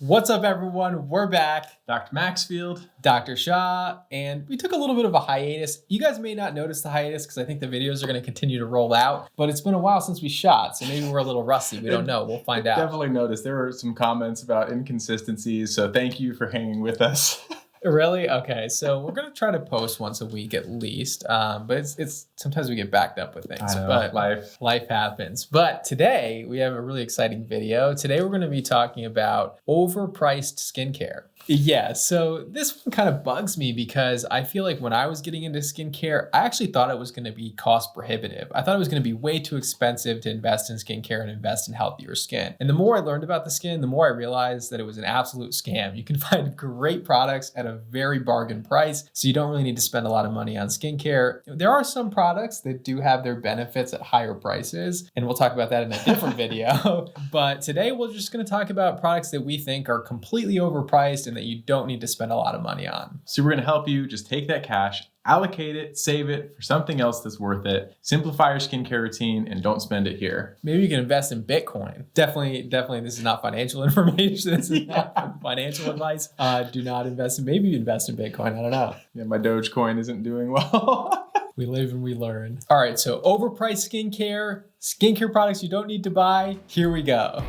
What's up, everyone? We're back. Dr. Maxfield. Dr. Shah, and we took a little bit of a hiatus. You guys may not notice the hiatus because I think the videos are going to continue to roll out, but it's been a while since we shot, so maybe we're a little rusty. We don't know. We'll find out. Definitely noticed there were some comments about inconsistencies, so thank you for hanging with us. Really? Okay, so we're gonna try to post once a week at least, but it's sometimes we get backed up with things. I know, but life happens. But today we have a really exciting video. Today we're gonna be talking about overpriced skincare. Yeah, so this one kind of bugs me because I feel like when I was getting into skincare, I actually thought it was going to be cost prohibitive. I thought it was going to be way too expensive to invest in skincare and invest in healthier skin. And the more I learned about the skin, the more I realized that it was an absolute scam. You can find great products at a very bargain price, so you don't really need to spend a lot of money on skincare. There are some products that do have their benefits at higher prices, and we'll talk about that in a different video. But today we're just going to talk about products that we think are completely overpriced and that you don't need to spend a lot of money on. So we're going to help you just take that cash, allocate it, save it for something else that's worth it, simplify your skincare routine, and don't spend it here. Maybe you can invest in Bitcoin. Definitely, this is not financial information. This is not financial advice. Do not invest in, maybe invest in Bitcoin. I don't know. Yeah, my Dogecoin isn't doing well. We live and we learn. All right, so overpriced skincare products you don't need to buy. Here we go.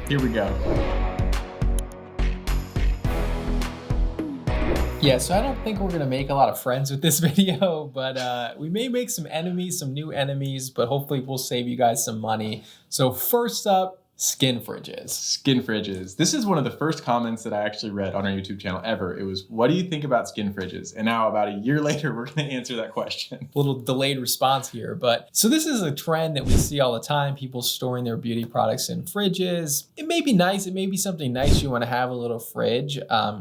Yeah, so I don't think we're gonna make a lot of friends with this video, but we may make some enemies, some new enemies, but hopefully we'll save you guys some money. So first up, skin fridges. Skin fridges. This is one of the first comments that I actually read on our YouTube channel ever. It was, what do you think about skin fridges? And now about a year later, we're going to answer that question. A little delayed response here, but so this is a trend that we see all the time. People storing their beauty products in fridges. It may be nice. It may be something nice. You want to have a little fridge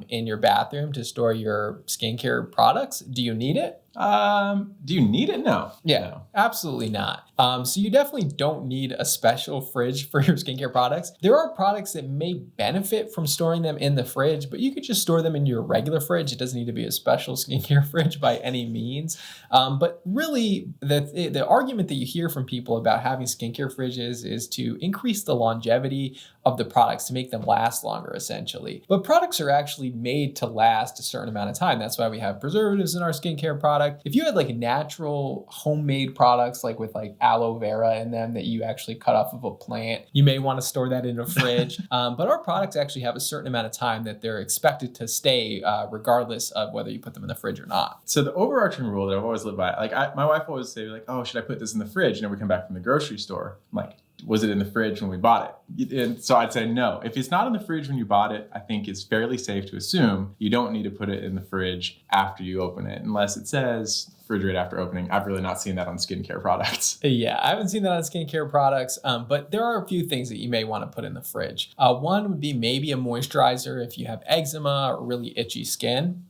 in your bathroom to store your skincare products. Do you need it? Do you need it? No. Yeah, no. Absolutely not. So you definitely don't need a special fridge for your skincare products. There are products that may benefit from storing them in the fridge, but you could just store them in your regular fridge. It doesn't need to be a special skincare fridge by any means. But really, the argument that you hear from people about having skincare fridges is to increase the longevity of the products, to make them last longer, essentially. But products are actually made to last a certain amount of time. That's why we have preservatives in our skincare product. If you had like natural homemade products, like with like aloe vera in them that you actually cut off of a plant, you may want to store that in a fridge. But our products actually have a certain amount of time that they're expected to stay, regardless of whether you put them in the fridge or not. So the overarching rule that I've always lived by, like my wife always say like, oh, should I put this in the fridge? And then we come back from the grocery store. I'm like, was it in the fridge when we bought it? And so I'd say no. If it's not in the fridge when you bought it, I think it's fairly safe to assume you don't need to put it in the fridge after you open it, unless it says refrigerate after opening. I've really not seen that on skincare products. Yeah, I haven't seen that on skincare products, but there are a few things that you may want to put in the fridge. One would be maybe a moisturizer if you have eczema or really itchy skin.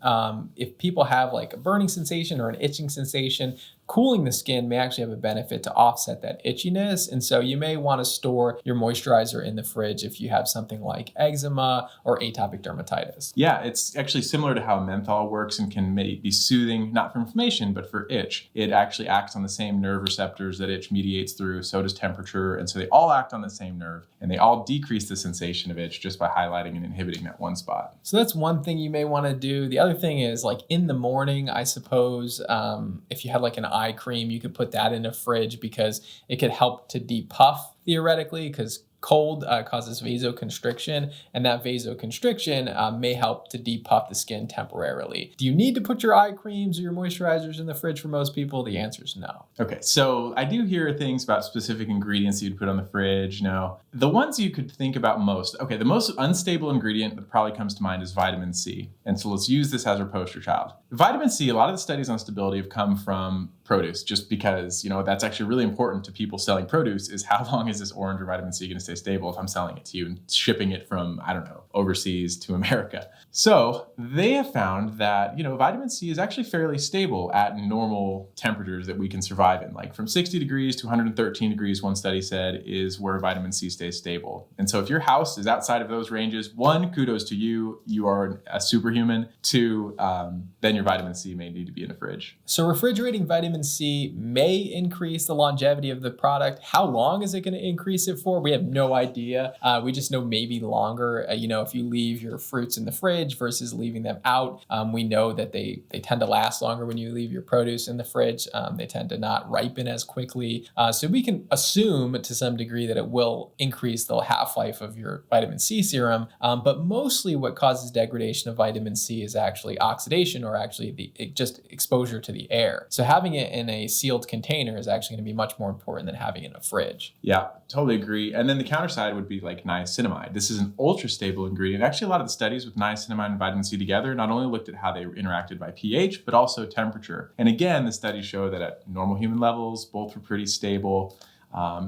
If people have like a burning sensation or an itching sensation, cooling the skin may actually have a benefit to offset that itchiness. And so you may want to store your moisturizer in the fridge if you have something like eczema or atopic dermatitis. Yeah, it's actually similar to how menthol works and can be soothing, not for inflammation, but for itch. It actually acts on the same nerve receptors that itch mediates through, so does temperature. And so they all act on the same nerve, and they all decrease the sensation of itch just by highlighting and inhibiting that one spot. So that's one thing you may want to do. The other thing is like in the morning, I suppose, if you had like an eye cream, you could put that in a fridge because it could help to depuff theoretically, because cold causes vasoconstriction, and that vasoconstriction may help to depuff the skin temporarily. Do you need to put your eye creams or your moisturizers in the fridge for most people? The answer is no. Okay, so I do hear things about specific ingredients you'd put on the fridge. No, the ones you could think about most. Okay, the most unstable ingredient that probably comes to mind is vitamin C. And so let's use this as our poster child. Vitamin C, a lot of the studies on stability have come from produce, just because, that's actually really important to people selling produce, is how long is this orange or vitamin C going to stay stable if I'm selling it to you and shipping it from, overseas to America. So they have found that, vitamin C is actually fairly stable at normal temperatures that we can survive in. Like from 60 degrees to 113 degrees, one study said, is where vitamin C stays stable. And so if your house is outside of those ranges, one, kudos to you. You are a superhuman. Two, then your vitamin C may need to be in a fridge. So refrigerating vitamin C may increase the longevity of the product. How long is it going to increase it for? We have no no idea. We just know maybe longer. If you leave your fruits in the fridge versus leaving them out, we know that they tend to last longer when you leave your produce in the fridge. They tend to not ripen as quickly. So we can assume to some degree that it will increase the half-life of your vitamin C serum. But mostly what causes degradation of vitamin C is actually oxidation, or actually just exposure to the air. So having it in a sealed container is actually going to be much more important than having it in a fridge. Yeah, totally agree. And then the counter side would be like niacinamide. This is an ultra stable ingredient. Actually, a lot of the studies with niacinamide and vitamin C together not only looked at how they interacted by pH, but also temperature. And again, the studies show that at normal human levels, both were pretty stable.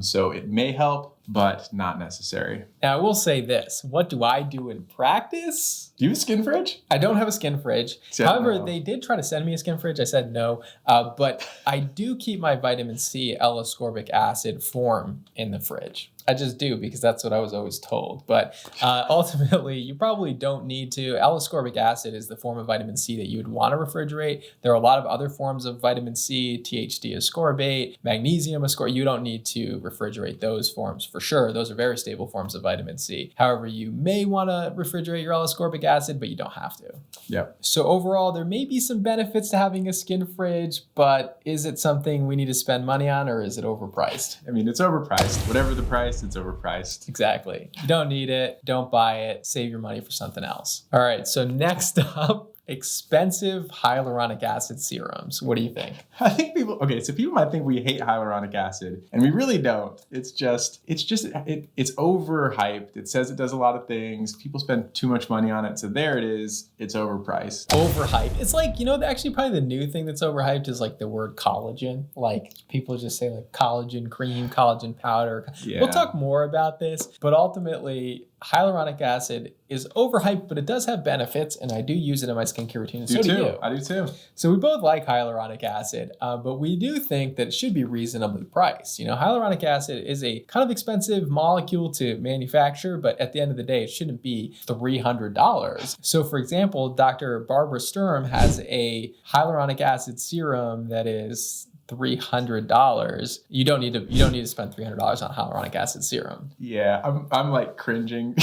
So it may help, but not necessary. Now, I will say this. What do I do in practice? Do you have a skin fridge? I don't have a skin fridge. However, they did try to send me a skin fridge. I said no. But I do keep my vitamin C L-ascorbic acid form in the fridge. I just do, because that's what I was always told. But ultimately, you probably don't need to. L-ascorbic acid is the form of vitamin C that you would want to refrigerate. There are a lot of other forms of vitamin C, THD ascorbate, magnesium ascorbate. You don't need to refrigerate those forms for sure. Those are very stable forms of vitamin C. However, you may want to refrigerate your L-ascorbic acid, but you don't have to. Yep. So overall, there may be some benefits to having a skin fridge, but is it something we need to spend money on, or is it overpriced? I mean, it's overpriced. Whatever the price, it's overpriced. Exactly. You don't need it. Don't buy it. Save your money for something else. All right. So next up, expensive hyaluronic acid serums. What do you think? I think people might think we hate hyaluronic acid, and we really don't. It's overhyped. It says it does a lot of things. People spend too much money on it. So there it is. It's overpriced. Overhyped. It's like, actually probably the new thing that's overhyped is like the word collagen. Like people just say like collagen cream, collagen powder. Yeah. We'll talk more about this, but ultimately hyaluronic acid is overhyped, but it does have benefits, and I do use it in my skincare routine. And so do you. I do too. So we both like hyaluronic acid, but we do think that it should be reasonably priced. Hyaluronic acid is a kind of expensive molecule to manufacture, but at the end of the day, it shouldn't be $300. So for example, Dr. Barbara Sturm has a hyaluronic acid serum that is $300. You don't need to spend $300 on hyaluronic acid serum. Yeah, I'm like cringing.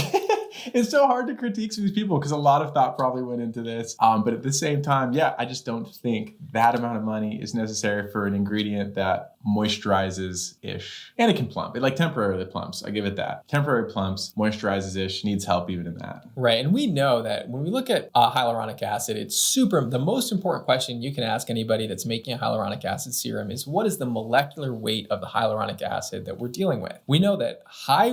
It's so hard to critique these people because a lot of thought probably went into this. But at the same time, yeah, I just don't think that amount of money is necessary for an ingredient that moisturizes-ish. And it can plump. It like temporarily plumps. I give it that. Temporary plumps, moisturizes-ish, needs help even in that. Right. And we know that when we look at hyaluronic acid, the most important question you can ask anybody that's making a hyaluronic acid serum is, what is the molecular weight of the hyaluronic acid that we're dealing with? We know that high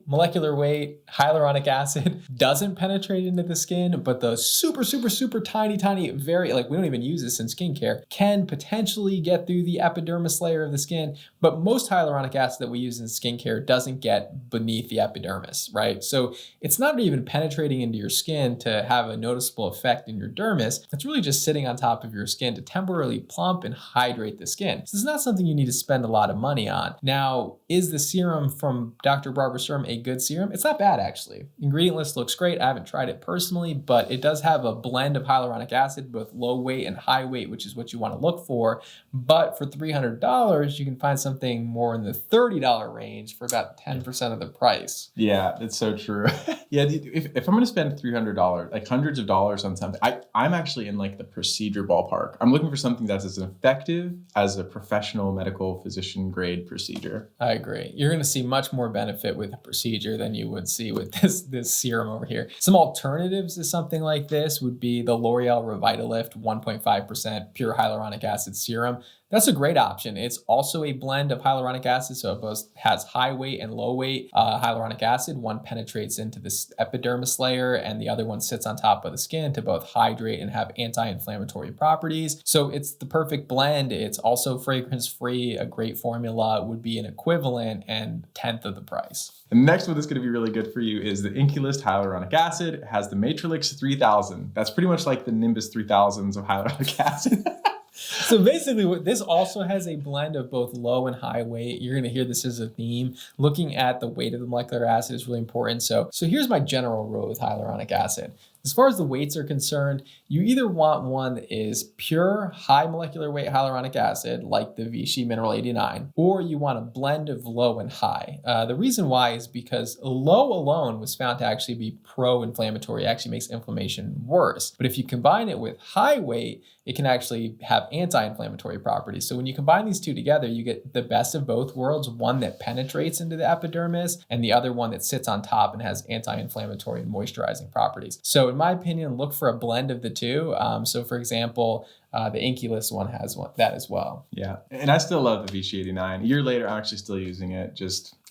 molecular weight hyaluronic acid doesn't penetrate into the skin, but the super, super, super tiny, very, we don't even use this in skincare, can potentially get through the epidermis layer of the skin. But most hyaluronic acid that we use in skincare doesn't get beneath the epidermis, right? So it's not even penetrating into your skin to have a noticeable effect in your dermis. It's really just sitting on top of your skin to temporarily plump and hydrate the skin. So it's not something you need to spend a lot of money on. Now, is the serum from Dr. Barbara Sturm a good serum? It's not bad, actually. Ingredient list looks great. I haven't tried it personally, but it does have a blend of hyaluronic acid, both low weight and high weight, which is what you want to look for. But for $300, you can find something more in the $30 range for about 10% of the price. Yeah, that's so true. Yeah, if I'm going to spend $300, like hundreds of dollars on something, I'm actually in like the procedure ballpark. I'm looking for something that's as effective as a professional medical physician grade procedure. I agree. You're going to see much more benefit with a procedure than you would see with this serum over here. Some alternatives to something like this would be the L'Oreal Revitalift 1.5% pure hyaluronic acid serum. That's a great option. It's also a blend of hyaluronic acid, so it both has high weight and low weight hyaluronic acid. One penetrates into this epidermis layer, and the other one sits on top of the skin to both hydrate and have anti-inflammatory properties. So it's the perfect blend. It's also fragrance-free. A great formula would be an equivalent and 1/10 of the price. The next one that's going to be really good for you is the Inculist Hyaluronic Acid. It has the Matrix 3000. That's pretty much like the Nimbus 3000s of hyaluronic acid. So basically, this also has a blend of both low and high weight. You're going to hear this as a theme. Looking at the weight of the molecular acid is really important. So here's my general rule with hyaluronic acid. As far as the weights are concerned, you either want one that is pure high molecular weight hyaluronic acid, like the Vichy Mineral 89, or you want a blend of low and high. The reason why is because low alone was found to actually be pro-inflammatory, actually makes inflammation worse. But if you combine it with high weight, it can actually have anti-inflammatory properties. So when you combine these two together, you get the best of both worlds, one that penetrates into the epidermis and the other one that sits on top and has anti-inflammatory and moisturizing properties. So in my opinion, look for a blend of the two. So for example, the Inculus one has that as well. Yeah. And I still love the Vichy 89. A year later, I'm actually still using it.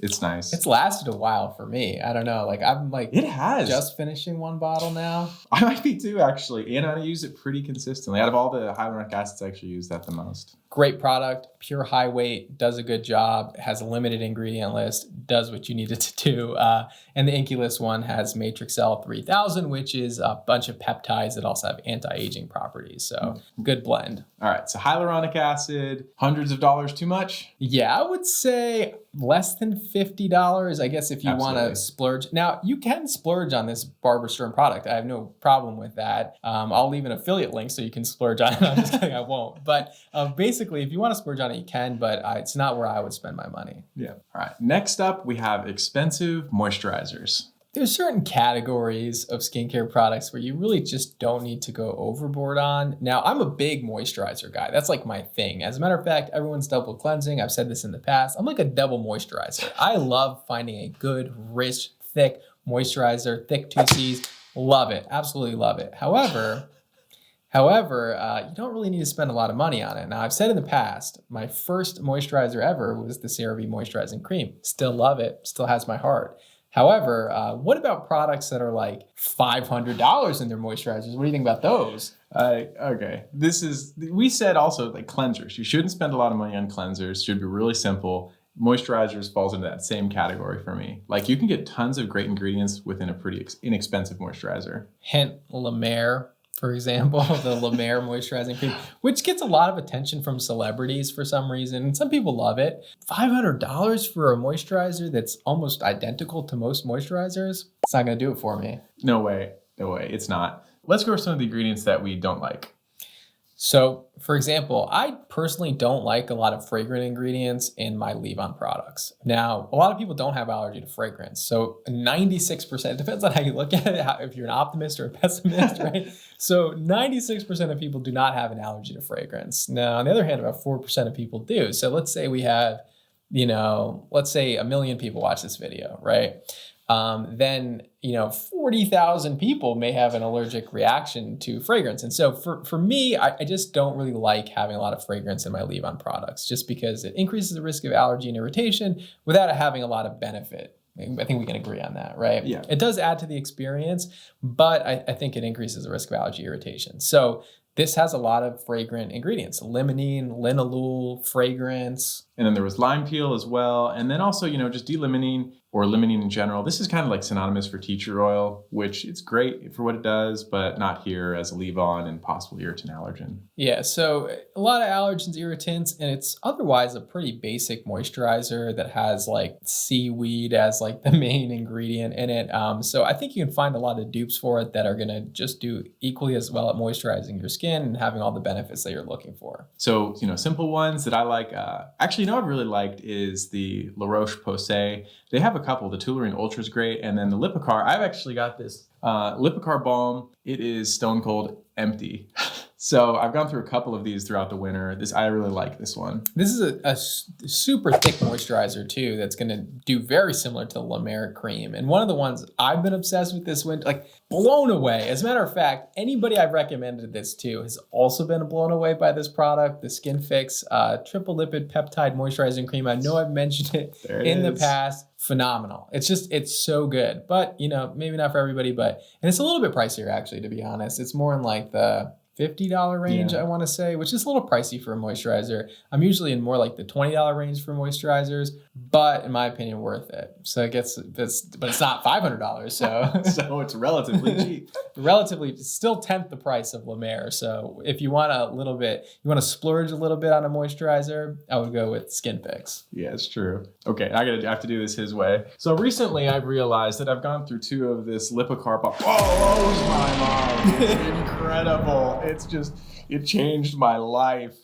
It's nice. It's lasted a while for me. I don't know. I'm it has just finishing one bottle now. I might be too, actually. And I use it pretty consistently. Out of all the hyaluronic acids, I actually use that the most. Great product, pure high weight, does a good job, has a limited ingredient list, does what you need it to do. And the Inculus one has Matrix L 3000, which is a bunch of peptides that also have anti-aging properties. So good blend. All right. So hyaluronic acid, hundreds of dollars too much? Yeah, I would say less than $50, I guess, if you want to splurge. Now, you can splurge on this Barber Sturm product. I have no problem with that. I'll leave an affiliate link so you can splurge on it. I'm just kidding, I won't. But basically, if you want to splurge on it, you can, but it's not where I would spend my money. Yeah. All right. Next up, we have expensive moisturizers. There's certain categories of skincare products where you really just don't need to go overboard on. Now, I'm a big moisturizer guy. That's like my thing. As a matter of fact, everyone's double cleansing. I've said this in the past. I'm like a double moisturizer. I love finding a good, rich, thick moisturizer, thick 2Cs. Love it. Absolutely love it. However, you don't really need to spend a lot of money on it. Now, I've said in the past, my first moisturizer ever was the CeraVe Moisturizing Cream. Still love it. Still has my heart. However, what about products that are like $500 in their moisturizers? What do you think about those? Okay. We said also like cleansers. You shouldn't spend a lot of money on cleansers. Should be really simple. Moisturizers falls into that same category for me. Like you can get tons of great ingredients within a pretty inexpensive moisturizer. Hint, La Mer, for example, the La Mer moisturizing cream, which gets a lot of attention from celebrities for some reason. And some people love it. $500 for a moisturizer that's almost identical to most moisturizers? It's not going to do it for me. No way. It's not. Let's go over some of the ingredients that we don't like. So, for example, I personally don't like a lot of fragrant ingredients in my leave-on products. Now, a lot of people don't have allergy to fragrance. So 96%, it depends on how you look at it, if you're an optimist or a pessimist, right? So 96% of people do not have an allergy to fragrance. Now, on the other hand, about 4% of people do. So let's say we have, let's say 1 million people watch this video, right? Then 40,000 people may have an allergic reaction to fragrance. And so for me, I just don't really like having a lot of fragrance in my leave-on products just because it increases the risk of allergy and irritation without it having a lot of benefit. I think we can agree on that, right? Yeah. It does add to the experience, but I think it increases the risk of allergy irritation. So this has a lot of fragrant ingredients: limonene, linalool, fragrance. And then there was lime peel as well. And then also, just D-limonene or limonene in general. This is kind of like synonymous for tea tree oil, which it's great for what it does, but not here as a leave-on and possible irritant allergen. Yeah, so a lot of allergens, irritants, and it's otherwise a pretty basic moisturizer that has like seaweed as like the main ingredient in it. So I think you can find a lot of dupes for it that are going to just do equally as well at moisturizing your skin and having all the benefits that you're looking for. So, simple ones that I like. Actually, I've really liked is the La Roche-Posay. They have a couple. The Tuluene Ultra is great. And then the Lipicar. I've actually got this Lipicar balm. It is stone cold empty. So I've gone through a couple of these throughout the winter. I really like this one. This is a super thick moisturizer too that's going to do very similar to La Mer cream. And one of the ones I've been obsessed with this winter, like blown away. As a matter of fact, anybody I've recommended this to has also been blown away by this product, the Skin Fix Triple Lipid Peptide Moisturizing Cream. I know I've mentioned it in the past. Phenomenal. It's so good. But, maybe not for everybody, and it's a little bit pricier actually, to be honest. It's more in like the $50 range, I want to say, which is a little pricey for a moisturizer. I'm usually in more like the $20 range for moisturizers, but in my opinion, worth it. So it gets this, but it's not $500. So, so it's relatively cheap. Relatively, still 10th the price of La Mer. So if you want to splurge a little bit on a moisturizer, I would go with Skin Fix. Yeah, it's true. Okay, I have to do this his way. So recently I've realized that I've gone through 2 of this Lipicar. Oh my mind. It's incredible. It changed my life.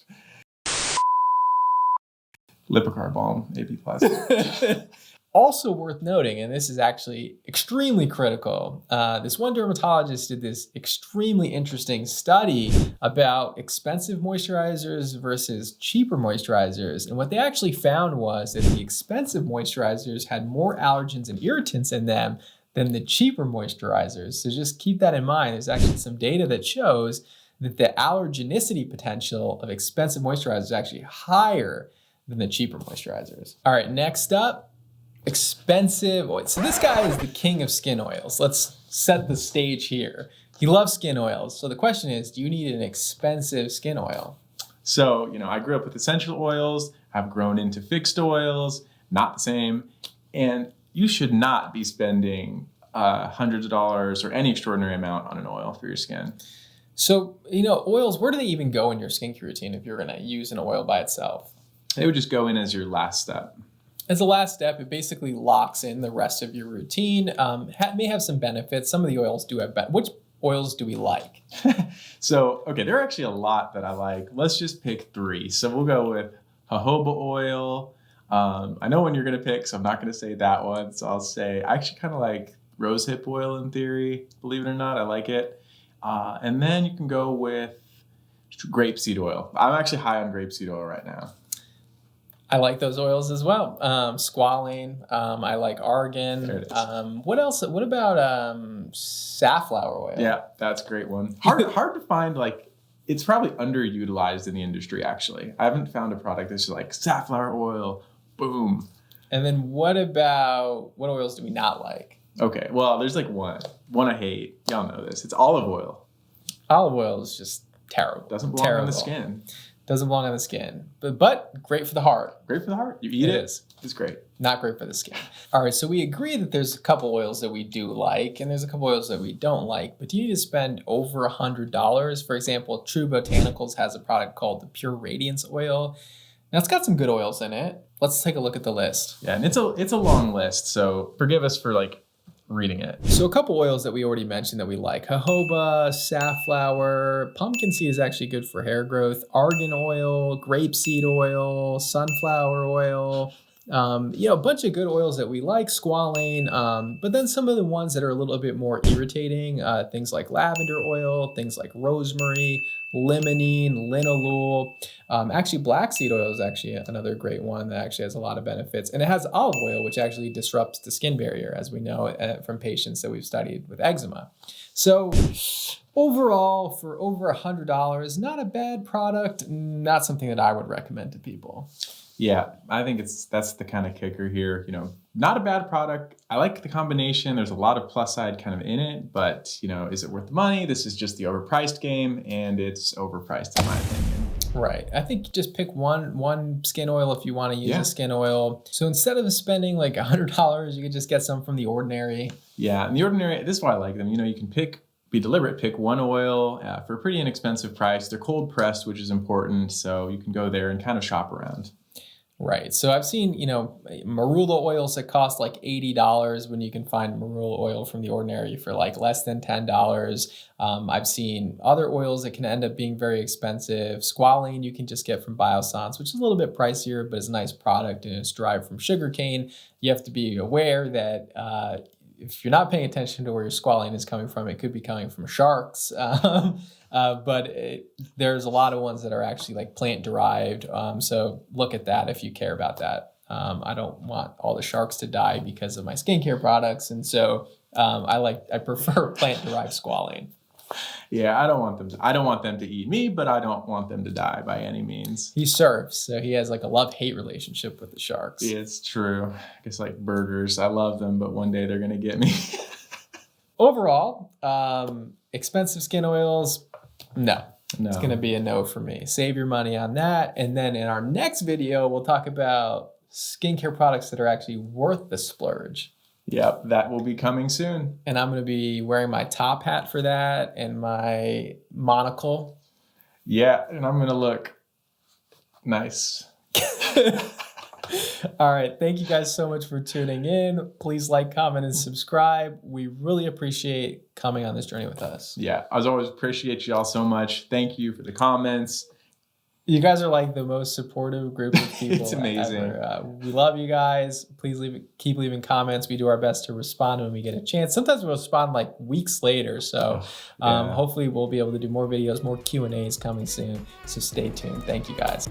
Lipicar balm, A+. Also worth noting, and this is actually extremely critical, this one dermatologist did this extremely interesting study about expensive moisturizers versus cheaper moisturizers. And what they actually found was that the expensive moisturizers had more allergens and irritants in them than the cheaper moisturizers. So just keep that in mind. There's actually some data that shows that the allergenicity potential of expensive moisturizers is actually higher than the cheaper moisturizers. All right, next up, expensive oils. So this guy is the king of skin oils. Let's set the stage here. He loves skin oils. So the question is, do you need an expensive skin oil? So, I grew up with essential oils. I've grown into fixed oils, not the same. And you should not be spending hundreds of dollars or any extraordinary amount on an oil for your skin. So, oils, where do they even go in your skincare routine if you're going to use an oil by itself? They would just go in as your last step. As the last step, it basically locks in the rest of your routine. May have some benefits. Some of the oils do have benefits. Which oils do we like? So, okay, there are actually a lot that I like. Let's just pick 3. So we'll go with jojoba oil. I know when you're going to pick, so I'm not going to say that one. So I'll say I actually kind of like rosehip oil in theory. Believe it or not, I like it. And then you can go with grapeseed oil. I'm actually high on grapeseed oil right now. I like those oils as well. Squalane. I like argan. There it is. What else? What about safflower oil? Yeah, that's a great one. Hard to find. It's probably underutilized in the industry. Actually, I haven't found a product that's just like safflower oil. Boom. And then what oils do we not like? Okay, well, there's one I hate. Y'all know this. It's olive oil. Olive oil is just terrible. Doesn't belong on the skin. Doesn't belong on the skin, but great for the heart. Great for the heart. You eat it. It's great. Not great for the skin. All right, so we agree that there's a couple oils that we do like, and there's a couple oils that we don't like. But do you need to spend over $100? For example, True Botanicals has a product called the Pure Radiance Oil. Now it's got some good oils in it. Let's take a look at the list. Yeah, and it's a long list, so forgive us for reading it. So a couple oils that we already mentioned that we like: jojoba, safflower, pumpkin seed is actually good for hair growth, argan oil, grapeseed oil, sunflower oil, a bunch of good oils that we like, squalane, but then some of the ones that are a little bit more irritating, things like lavender oil, things like rosemary, limonene, linalool. Actually, black seed oil is actually another great one that actually has a lot of benefits. And it has olive oil, which actually disrupts the skin barrier, as we know from patients that we've studied with eczema. So overall, for over $100, not a bad product, not something that I would recommend to people. Yeah, I think that's the kind of kicker here. Not a bad product. I like the combination. There's a lot of plus side kind of in it, but is it worth the money? This is just the overpriced game, and it's overpriced in my opinion. Right. I think you just pick one skin oil if you want to use a skin oil. So instead of spending like $100, you could just get some from The Ordinary. Yeah, and The Ordinary, this is why I like them. You can be deliberate, pick one oil for a pretty inexpensive price. They're cold pressed, which is important, so you can go there and kind of shop around. Right. So I've seen, marula oils that cost like $80 when you can find marula oil from The Ordinary for like less than $10. I've seen other oils that can end up being very expensive. Squalane you can just get from Biossance, which is a little bit pricier, but it's a nice product and it's derived from sugarcane. You have to be aware that if you're not paying attention to where your squalane is coming from, it could be coming from sharks. But there's a lot of ones that are actually like plant derived. So look at that if you care about that. I don't want all the sharks to die because of my skincare products. And so I prefer plant derived squalane. Yeah, I don't want them to eat me, but I don't want them to die by any means. He surfs, so he has like a love-hate relationship with the sharks. Yeah, it's true. I guess like burgers, I love them, but one day they're gonna get me. Overall, expensive skin oils, no. No. It's going to be a no for me. Save your money on that. And then in our next video, we'll talk about skincare products that are actually worth the splurge. Yep, that will be coming soon. And I'm going to be wearing my top hat for that and my monocle. Yeah, and I'm going to look nice. All right. Thank you guys so much for tuning in. Please like, comment, and subscribe. We really appreciate coming on this journey with us. Yeah, as always, appreciate y'all so much. Thank you for the comments. You guys are like the most supportive group of people. It's amazing. Ever. We love you guys. Please keep leaving comments. We do our best to respond when we get a chance. Sometimes we'll respond like weeks later. So hopefully we'll be able to do more videos, more Q&As coming soon. So stay tuned. Thank you guys.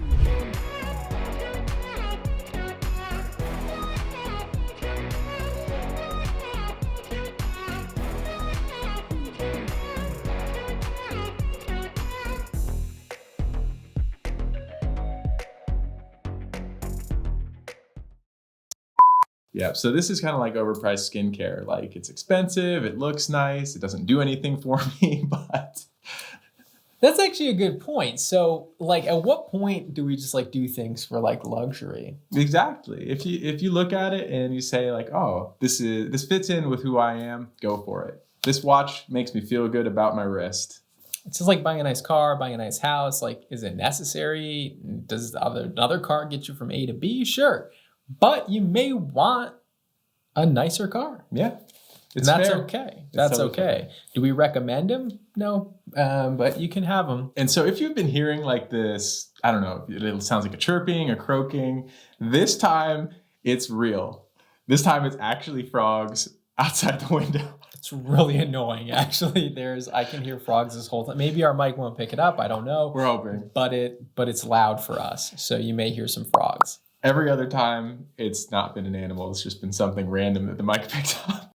Yeah, so this is kind of like overpriced skincare. Like, it's expensive, it looks nice, it doesn't do anything for me, but... That's actually a good point. So, like, at what point do we just like do things for like luxury? Exactly. If you look at it and you say like, oh, this fits in with who I am, go for it. This watch makes me feel good about my wrist. It's just like buying a nice car, buying a nice house. Like, is it necessary? Does another car get you from A to B? Sure. But you may want a nicer car. Yeah. And that's okay. That's totally okay. Do we recommend them? No. But you can have them. And so if you've been hearing like this, I don't know, it sounds like a chirping, a croaking. This time it's real. This time it's actually frogs outside the window. It's really annoying, actually. I can hear frogs this whole time. Maybe our mic won't pick it up. I don't know. We're hoping. But it's loud for us. So you may hear some frogs. Every other time, it's not been an animal. It's just been something random that the mic picked up.